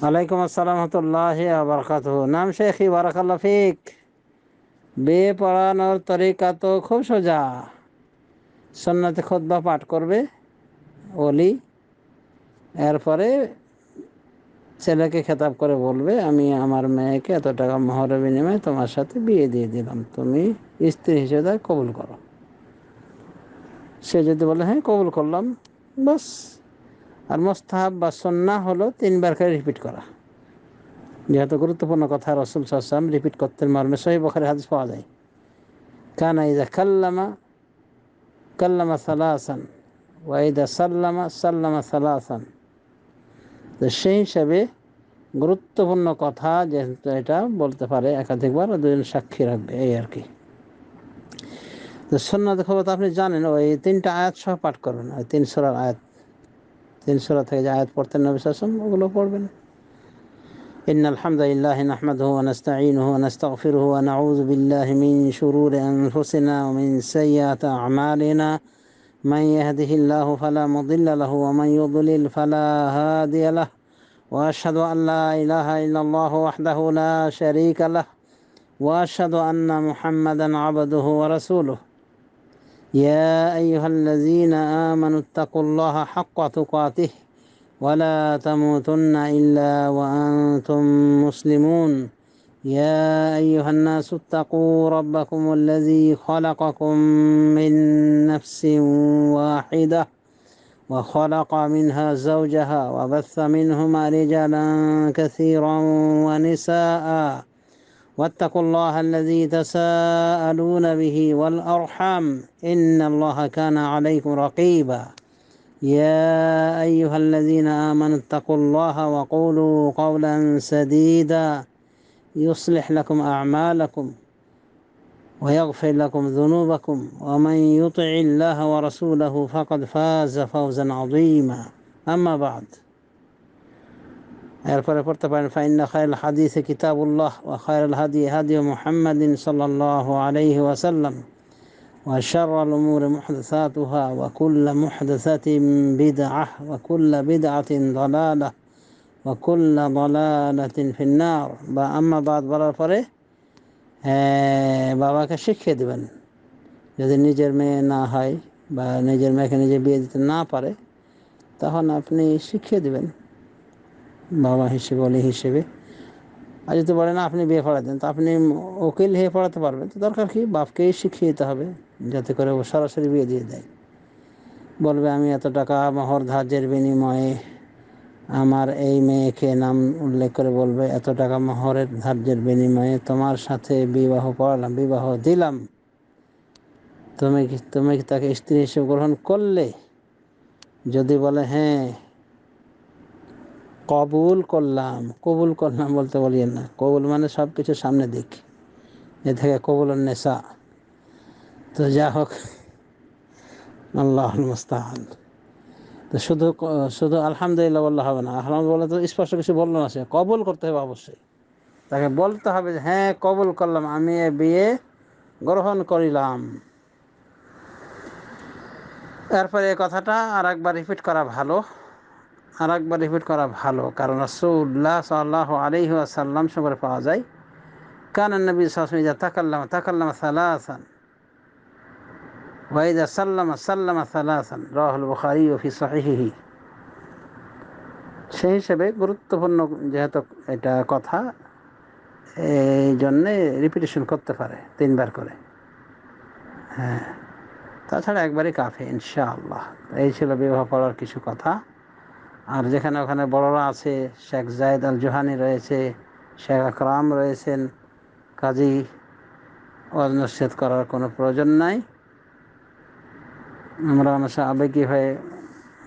ওয়ালাইকুম আসসালাম রহমতুল্লাহি ওয়া বারাকাতুহু। নাম শেখি, বারাকাল্লাহ ফিক। বিয়ে পড়ানোর তরিকা তো খুব সোজা। সুন্নতে খুতবা পাঠ করবে ওলি, এরপরে ছেলেকে খেতাব করে বলবে, আমি আমার মেয়েকে এত টাকা মোহরের বিনিময়ে তোমার সাথে বিয়ে দিয়ে দিলাম, তুমি স্ত্রী হিসেবে কবুল করো। সে যদি বলে হ্যাঁ কবুল করলাম, বাস। আর মোস্তাহাব বা সুন্নাহ হলো 3 বার করে রিপিট করা। যেহেতু গুরুত্বপূর্ণ কথা, রাসূল সাল্লাল্লাহু আলাইহি ওয়াসাল্লাম রিপিট করতেন, মর্মে সহিহ বুখারী হাদিস পাওয়া যায়। কানা ইযা কাল্লামা কাল্লামা সালাসান ওয়া ইযা সাল্লামা সাল্লামা সালাসান। তো সেই হিসাবে গুরুত্বপূর্ণ কথা যেহেতু এটা বলতে পারে একাধিকবার, দুজন সাক্ষী রাখবে, এই আর কি। তো সুন্নাত খবর তো আপনি জানেন, ওই 3টা আয়াত সহ পাঠ করবেন। ওই 3 সূরার আয়াত, 3 সূরা থেকে যে আয়াত পড়তেন নবী সাল্লাল্লাহু আলাইহি ওয়াসাল্লাম, ওগুলো পড়বেন। ইন্নাল হামদালিল্লাহি নাহমাদুহু ওয়া নাস্তাঈনুহু ওয়া নাস্তাগফিরুহু ওয়া নাউযু বিল্লাহি মিন শুরুরি আনফুসিনা ওয়া মিন সাইয়্যাতি আ'মালিনা। মান ইয়াহদিহিল্লাহু ফালা মুদিল্লা লাহু ওয়া মান ইউদ্লিল ফালা হাদিয়া লাহু। وأشهد أن لا إله إلا الله وحده لا شريك له وأشهد أن محمدا عبده ورسوله. يا أيها الذين آمنوا اتقوا الله حق تقاته ولا تموتن إلا وأنتم مسلمون. يا أيها الناس اتقوا ربكم الذي خلقكم من نفس واحدة وخلق منها زوجها وبث منهما رجالا كثيرا ونساء واتقوا الله الذي تساءلون به والأرحام إن الله كان عليكم رقيبا. يا أيها الذين آمنوا اتقوا الله وقولوا قولا سديدا يصلح لكم أعمالكم ويغفر لكم ذنوبكم ومن يطع الله ورسوله فقد فاز فوزا عظيما. أما بعد، এরপরে পড়তে পারেন فإن خير الحديث كتاب الله وخير الهدي هدي محمد صلى الله عليه وسلم وشر الأمور محدثاتها وكل محدثة بدعة وكل بدعة ضلالة وكل ضلالة في النار. বা আম্মা বাদ বলার পরে বাবাকে শিখিয়ে দেবেন। যদি নিজের মেয়ে না হয় বা নিজের মেয়েকে নিজে বিয়ে দিতে না পারে, তখন আপনি শিখিয়ে দেবেন বাবা হিসেবে, অলি হিসেবে। আর যদি বলে না আপনি বিয়ে পড়া দেন, তো আপনি উকিল হয়ে পড়াতে পারবেন, তো দরকার কি, বাপকেই শিখিয়ে দিতে হবে, যাতে করে ও সরাসরি বিয়ে দিয়ে দেয়। বলবে আমি এত টাকা মোহর ধার্যের বিনিময়ে আমার এই মেয়েকে, নাম উল্লেখ করে বলবে, এত টাকা মোহরের ধার্যের বিনিময়ে তোমার সাথে বিবাহ পড়ালাম, বিবাহ দিলাম, তুমি কি তাকে স্ত্রী হিসেবে গ্রহণ করলে? যদি বলে হ্যাঁ কবুল করলাম, কবুল করলাম বলতে বলিয়েন না। কবুল মানে সব কিছু সামনে দিক, এ থেকে কবুলুন নেশা। তো যা হোক, আল্লাহুল মুস্তাআন। তো শুধু শুধু আলহামদুলিল্লাহ বললে হবে না। আলহামদুলিল্লাহ বলে তো স্পষ্ট কিছু বললো না, সে কবুল করতে হবে অবশ্যই। তাকে বলতে হবে যে হ্যাঁ কবুল করলাম, আমি এ বিয়ে গ্রহণ করিলাম। এরপরে এই কথাটা আর একবার রিপিট করা ভালো, কারণ রাসূলুল্লাহ সাল্লাল্লাহু আলাইহি ওয়াসাল্লাম সম্পর্কে পাওয়া যায়, কানা নবী সাল্লাল্লাহু আলাইহি ওয়াসাল্লাম তাকাল্লামা সালাসান ওয়া ইযা সাল্লামা সাল্লামা সালাসান, রাওয়াহুল বুখারী ফি সহিহিহি। সেই হিসেবে গুরুত্বপূর্ণ যেহেতু এটা কথা, এই জন্যে রিপিটেশন করতে পারে 3 বার করে। হ্যাঁ, তাছাড়া একবারই কাফে ইনশাআল্লাহ। এই ছিল বিবাহ পড়ার কিছু কথা। আর যেখানে ওখানে বড়রা আছে, শেখ জায়েদ আল জোহানি রয়েছে, শেখ আকরাম রয়েছেন, কাজী ওয়াজ নসিহত করার কোনো প্রয়োজন নাই। আমরা অনেক আবেগী হয়ে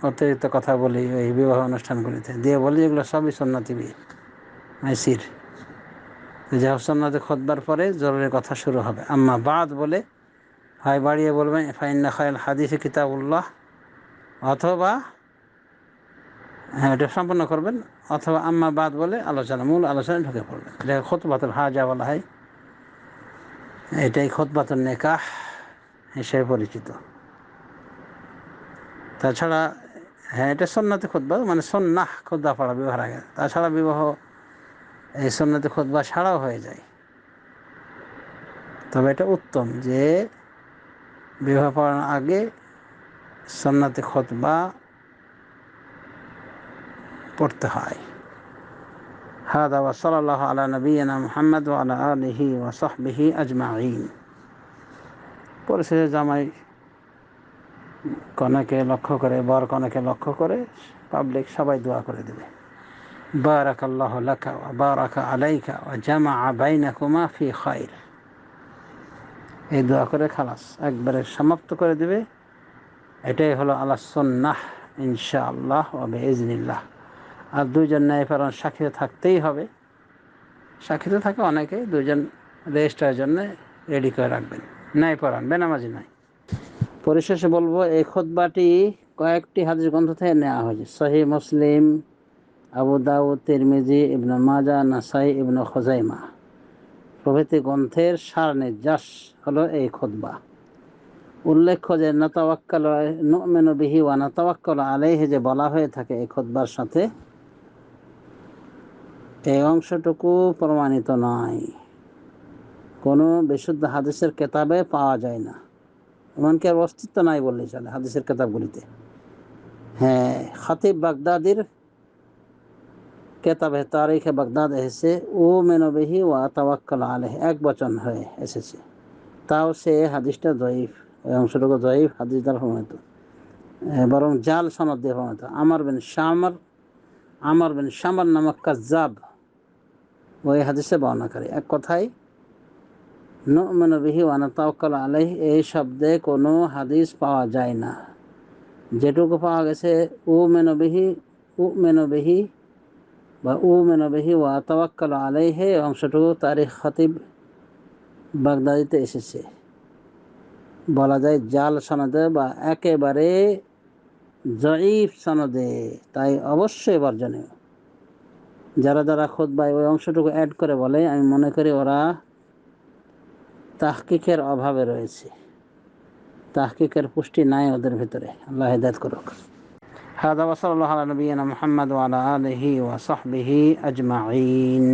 অতিরিক্ত কথা বলি ওই বিবাহ অনুষ্ঠানগুলিতে, দিয়ে বলি এগুলো সবই সুন্নতি বিয়ে মাইসির। যা সুন্নতে খুতবার পরে জরুরি কথা শুরু হবে। আম্মা বাদ বলে হয় বাড়িয়ে বলবেন ফাইন্না খায়রুল হাদিসি কিতাবুল্লাহ, অথবা হ্যাঁ এটা সম্পন্ন করবেন, অথবা আম্মা বাদ বলে মূল আলোচনায় ঢুকে পড়বেন। এটা খুতবাতুল হাজা বলা হয়, এটাই খুতবাতুন নিকাহ হিসেবে পরিচিত। তাছাড়া হ্যাঁ, এটা সুন্নতে খুতবা, মানে সুন্নাহ খুতবা পড়া বিবাহের আগে। তাছাড়া বিবাহ এই সুন্নতে খুতবা ছাড়াও হয়ে যায়। তবে এটা উত্তম যে বিবাহ পড়ার আগে সুন্নতে খুতবা পড়তে হয়। হাদা ওয়া সাল্লাল্লাহু আলা নবিয়িনা মুহাম্মদ ওয়া আলা আলিহি ওয়া সাহবিহি আজমাইন। পরিশেষে জামাই কনেকে লক্ষ্য করে, বর কনেকে লক্ষ্য করে পাবলিক সবাই দোয়া করে দেবে, বারাকাল্লাহু লাকা ওয়া বারাকা আলাইকা ওয়া জামাআ বাইনাকুমা ফি খায়র। এই দোয়া করে খালাস একবারে সমাপ্ত করে দেবে। এটাই হলো আলা সুন্নাহ ইনশাআল্লাহ ওয়া বিইজনিল্লাহ। আর দুইজন ন্যায়পরায়ণ সাক্ষী থাকতেই হবে। সাক্ষী তো থাকে অনেকে, দুজন রেজিস্ট্রারের জন্য রেডি করে রাখবেন, ন্যায়পরায়ণ, বেনামাজি নয়। পরিশেষে বলবো, এই খুতবাটি কয়েকটি হাদিস গ্রন্থ থেকে নেওয়া হয়েছে। সহিহ মুসলিম, আবু দাউদ, তিরমিজি, ইবনে মাজাহ, নাসাই, ইবনে খুজাইমা প্রভৃতি গ্রন্থের সার নির্যাস হলো এই খুতবা। উল্লেখ্য যে নু'মিনু বিহি ওয়া নাতাওয়াক্কালু আলাইহি যে বলা হয়ে থাকে এই খুতবার সাথে, এই অংশটুকু প্রমাণিত নয়, কোনো বিশুদ্ধ হাদিসের কেতাবে পাওয়া যায় না, এমনকি আর অস্তিত্ব নাই বললেই চলে হাদিসের কেতাবগুলিতে। হ্যাঁ, খতিব বাগদাদির কেতাবে তারিখে বাগদাদ এসেছে উমিনু বিহি ওয়া তাওয়াক্কালু আলাইহি, এক বচন হয়ে এসেছে। তাও সে হাদিসটা জয়ীফ, এই অংশটুকু জয়ীফ হাদিস দ্বারা প্রমাণিত, বরং জাল সনদ দিয়ে প্রমাণিত। আমর বিন শামর নামক কাজ্জাব ওই হাদিসে বর্ণনাকারী। এক কথায় নু'মিনু বিহি ওয়া নাতাওয়াক্কালু আলাইহি এই শব্দে কোনো হাদিস পাওয়া যায় না। যেটুকু পাওয়া গেছে উমিনু বিহি বা উমিনু বিহি ওয়া তাওয়াক্কালু আলাইহি অংশটুকু তারিখ খতিব বাগদাদিতে এসেছে, বলা যায় জাল সনদে বা একেবারে জয়ীফ সনদে, তাই অবশ্যই বর্জনীয়। যারা যারা খুতবায় ওই অংশটুকু অ্যাড করে বলে, আমি মনে করি ওরা তাহকিকের অভাবে রয়েছে, তাহকিকের পুষ্টি নাই ওদের ভিতরে। আল্লাহ হিদায়াত করুক। হাদা ওয়া সাল্লাল্লাহু আলা নবিয়িনা মুহাম্মদ ওয়া আলা আলিহি ওয়া সাহবিহি আজমাইন।